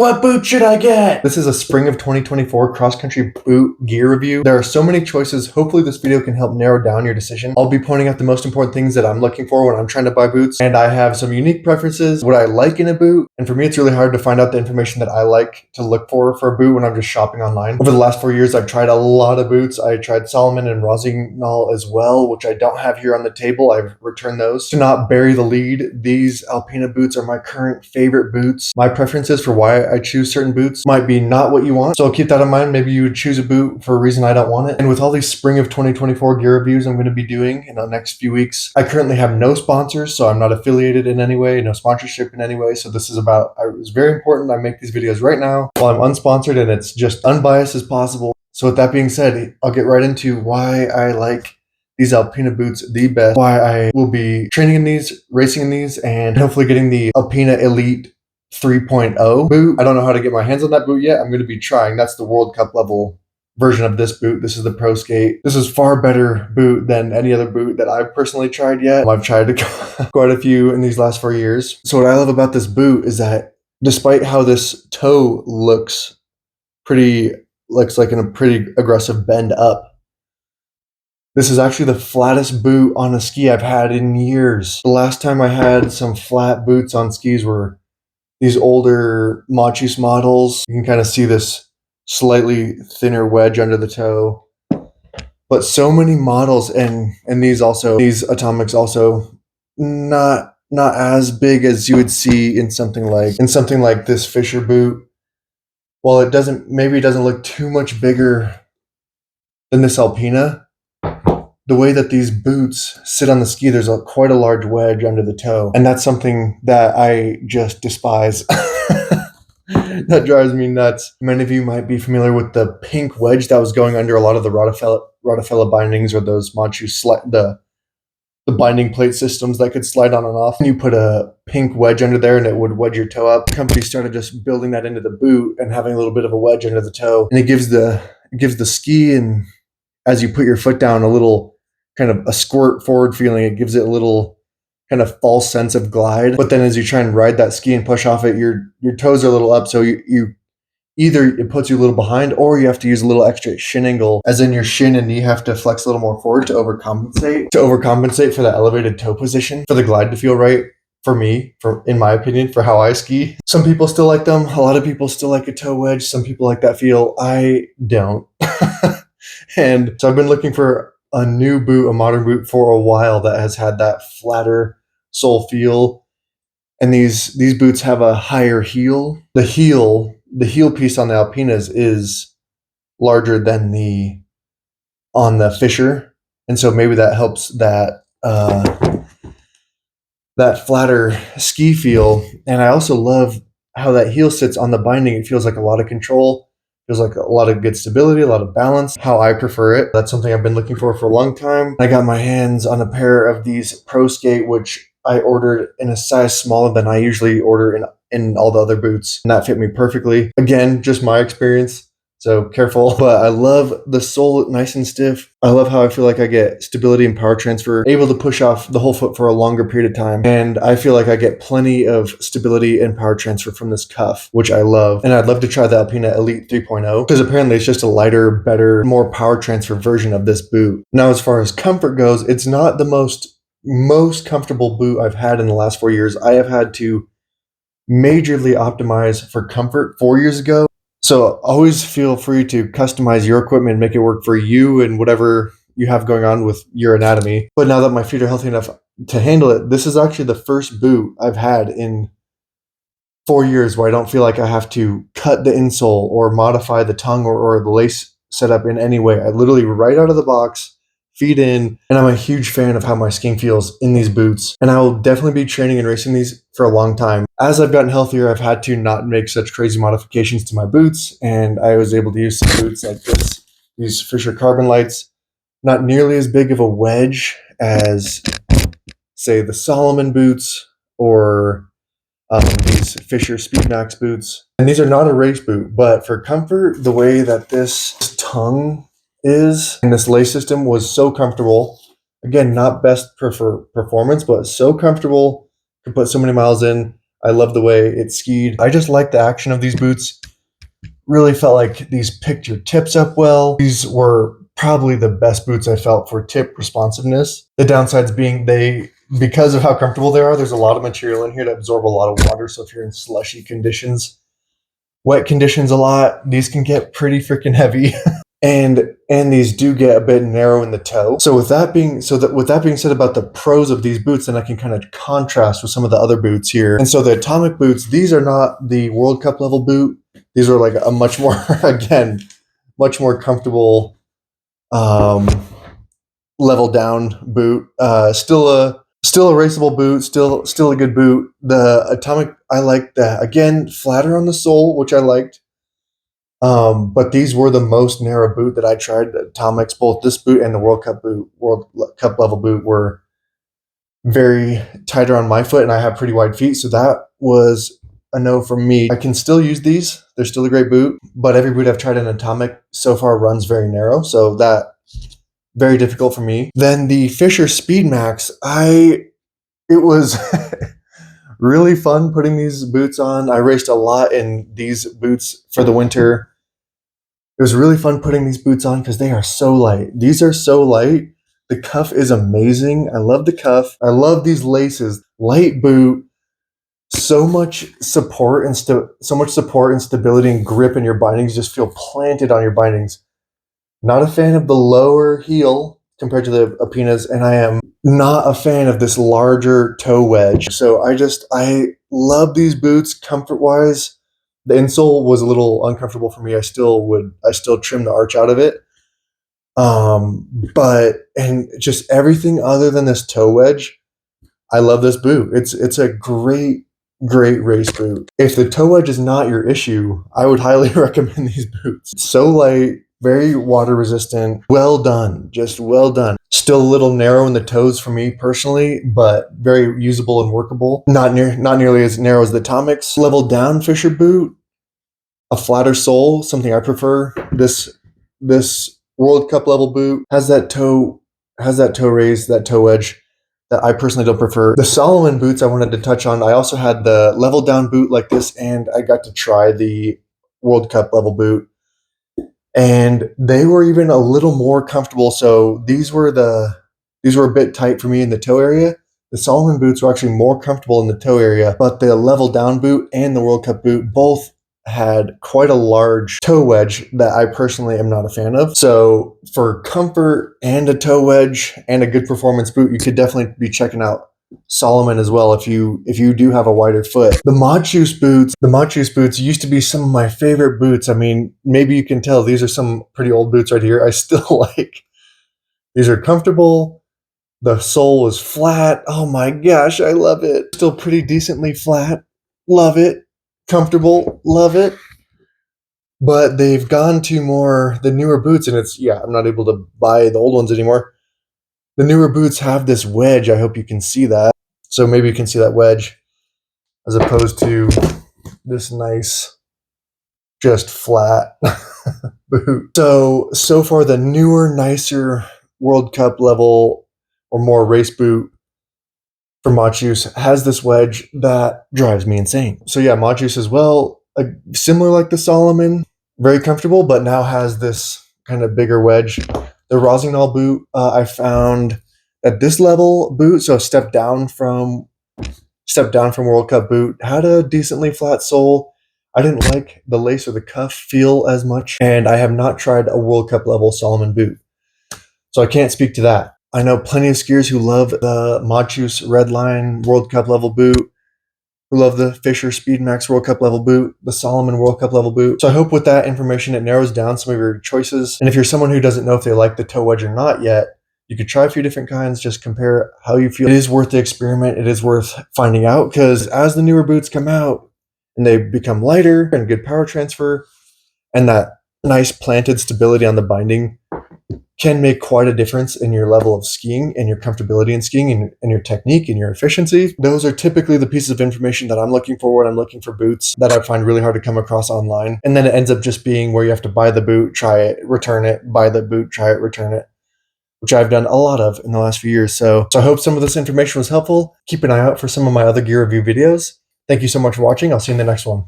What boot should I get? This is a spring of 2024 cross-country boot gear review. There are so many choices. Hopefully this video can help narrow down your decision. I'll be pointing out the most important things that I'm looking for when I'm trying to buy boots, and I have some unique preferences, what I like in a boot, and for me it's really hard to find out the information that I like to look for a boot when I'm just shopping online. Over the last 4 years I've tried a lot of boots. I tried Salomon and Rossignol as well, which I don't have here on the table. I've returned those. To not bury the lead, these Alpina boots are my current favorite boots. My preferences for why I choose certain boots might be not what you want, so keep that in mind. Maybe you would choose a boot for a reason I don't want it. And with all these spring of 2024 gear reviews I'm going to be doing in the next few weeks, I currently have no sponsors, so I'm not affiliated in any way, no sponsorship in any way. So this is about, it's very important I make these videos right now while I'm unsponsored and it's just unbiased as possible. So with that being said, I'll get right into why I like these Alpina boots the best, why I will be training in these, racing in these, and hopefully getting the Alpina Elite 3.0 boot. I don't know how to get my hands on that boot yet. I'm going to be trying. That's the World Cup level version of this boot. This is the Pro Skate. This is far better boot than any other boot that I've personally tried yet. I've tried quite a few in these last 4 years. So what I love about this boot is that despite how this toe looks like in a pretty aggressive bend up, this is actually the flattest boot on a ski I've had in years. The last time I had some flat boots on skis were these older Madshus models. You can kind of see this slightly thinner wedge under the toe. But so many models, and these atomics also not as big as you would see in something like this Fischer boot. While it doesn't look too much bigger than this Alpina, the way that these boots sit on the ski, there's quite a large wedge under the toe. And that's something that I just despise. That drives me nuts. Many of you might be familiar with the pink wedge that was going under a lot of the Rottefella bindings, or those Madshus, the binding plate systems that could slide on and off. And you put a pink wedge under there and it would wedge your toe up. The company started just building that into the boot and having a little bit of a wedge under the toe. And it gives the ski, and as you put your foot down, a little kind of a squirt forward feeling. It gives it a little kind of false sense of glide. But then as you try and ride that ski and push off it, your toes are a little up. So you either it puts you a little behind, or you have to use a little extra shin angle, as in your shin and knee have to flex a little more forward to overcompensate for that elevated toe position, for the glide to feel right. For me, in my opinion, for how I ski. Some people still like them. A lot of people still like a toe wedge. Some people like that feel. I don't. And so I've been looking for a new boot, a modern boot, for a while that has had that flatter sole feel. And these boots have a higher heel. The heel piece on the Alpinas is larger than on the Fischer. And so maybe that helps that flatter ski feel. And I also love how that heel sits on the binding. It feels like a lot of control. Feels like a lot of good stability, a lot of balance, how I prefer it. That's something I've been looking for a long time. I got my hands on a pair of these Pro Skate, which I ordered in a size smaller than I usually order in all the other boots. And that fit me perfectly. Again, just my experience, so careful. But I love the sole, nice and stiff. I love how I feel like I get stability and power transfer, able to push off the whole foot for a longer period of time. And I feel like I get plenty of stability and power transfer from this cuff, which I love. And I'd love to try the Alpina Elite 3.0, because apparently it's just a lighter, better, more power transfer version of this boot. Now, as far as comfort goes, it's not the most comfortable boot I've had in the last 4 years. I have had to majorly optimize for comfort 4 years ago. So always feel free to customize your equipment and make it work for you and whatever you have going on with your anatomy. But now that my feet are healthy enough to handle it, this is actually the first boot I've had in 4 years where I don't feel like I have to cut the insole or modify the tongue or the lace setup in any way. I literally, right out of the box, feet in, and I'm a huge fan of how my skiing feels in these boots. And I will definitely be training and racing these for a long time. As I've gotten healthier, I've had to not make such crazy modifications to my boots, and I was able to use some boots like this, these Fischer Carbon lights. Not nearly as big of a wedge as, say, the Salomon boots or these Fischer Speedmax boots. And these are not a race boot, but for comfort, the way that this tongue is, and this lace system was so comfortable. Again, not best for performance, but so comfortable. Could put so many miles in. I love the way it skied. I just like the action of these boots. Really felt like these picked your tips up well. These were probably the best boots I felt for tip responsiveness. The downsides being because of how comfortable they are, there's a lot of material in here to absorb a lot of water. So if you're in slushy conditions, wet conditions a lot, these can get pretty freaking heavy. and these do get a bit narrow in the toe. So with that being said about the pros of these boots, then I can kind of contrast with some of the other boots here. And so the Atomic boots, these are not the World Cup level boot. These are like a much more, again, much more comfortable level down boot. Still a raceable boot, still a good boot. The Atomic, I like that. Again, flatter on the sole, which I liked. But these were the most narrow boot that I tried. The Atomics, both this boot and the World Cup level boot were very tighter on my foot, and I have pretty wide feet, so that was a no from me. I can still use these. They're still a great boot, but every boot I've tried in Atomic so far runs very narrow, so that very difficult for me. Then the Fischer Speed Max, it was really fun putting these boots on. I raced a lot in these boots for the winter. It was really fun putting these boots on because they are so light. These are so light. The cuff is amazing. I love the cuff. I love these laces. Light boot. So much support and stability and grip in your bindings. You just feel planted on your bindings. Not a fan of the lower heel compared to the Alpinas, and I am not a fan of this larger toe wedge. So I love these boots comfort-wise. The insole was a little uncomfortable for me. I still trim the arch out of it. And just everything other than this toe wedge, I love this boot. It's a great race boot. If the toe wedge is not your issue, I would highly recommend these boots. It's so light, very water resistant, well done, just well done. Still a little narrow in the toes for me personally, but very usable and workable. Not nearly as narrow as the Atomics. Level down Fischer boot, a flatter sole, something I prefer. This World Cup level boot has that toe raise, that toe edge that I personally don't prefer. The Salomon boots I wanted to touch on. I also had the level down boot like this, and I got to try the World Cup level boot, and they were even a little more comfortable. So these were a bit tight for me in the toe area. The Salomon boots were actually more comfortable in the toe area, but the level down boot and the World Cup boot both had quite a large toe wedge that I personally am not a fan of. So for comfort and a toe wedge and a good performance boot, you could definitely be checking out Salomon as well if you do have a wider foot. The Madshus boots used to be some of my favorite boots. I mean, maybe you can tell these are some pretty old boots right here. I still like. These are comfortable. The sole is flat. Oh my gosh, I love it. Still pretty decently flat. Love it. Comfortable, love it. But they've gone to the newer boots, and I'm not able to buy the old ones anymore. The newer boots have this wedge. I hope you can see that. So maybe you can see that wedge as opposed to this nice, just flat boot. So far the newer, nicer World Cup level or more race boot for Madshus has this wedge that drives me insane. So yeah, Madshus as well, similar like the Salomon, very comfortable, but now has this kind of bigger wedge. The Rossignol boot, I found at this level boot, so a step down from World Cup boot, had a decently flat sole. I didn't like the lace or the cuff feel as much, and I have not tried a World Cup level Salomon boot, so I can't speak to that. I know plenty of skiers who love the Madshus Redline World Cup level boot, who love the Fischer Speed Max World Cup level boot, the Salomon World Cup level boot. So I hope with that information, it narrows down some of your choices. And if you're someone who doesn't know if they like the toe wedge or not yet, you could try a few different kinds, just compare how you feel. It is worth the experiment. It is worth finding out, because as the newer boots come out and they become lighter and good power transfer, and that nice planted stability on the binding can make quite a difference in your level of skiing and your comfortability in skiing and your technique and your efficiency. Those are typically the pieces of information that I'm looking for when I'm looking for boots that I find really hard to come across online. And then it ends up just being where you have to buy the boot, try it, return it, buy the boot, try it, return it, which I've done a lot of in the last few years. So I hope some of this information was helpful. Keep an eye out for some of my other gear review videos. Thank you so much for watching. I'll see you in the next one.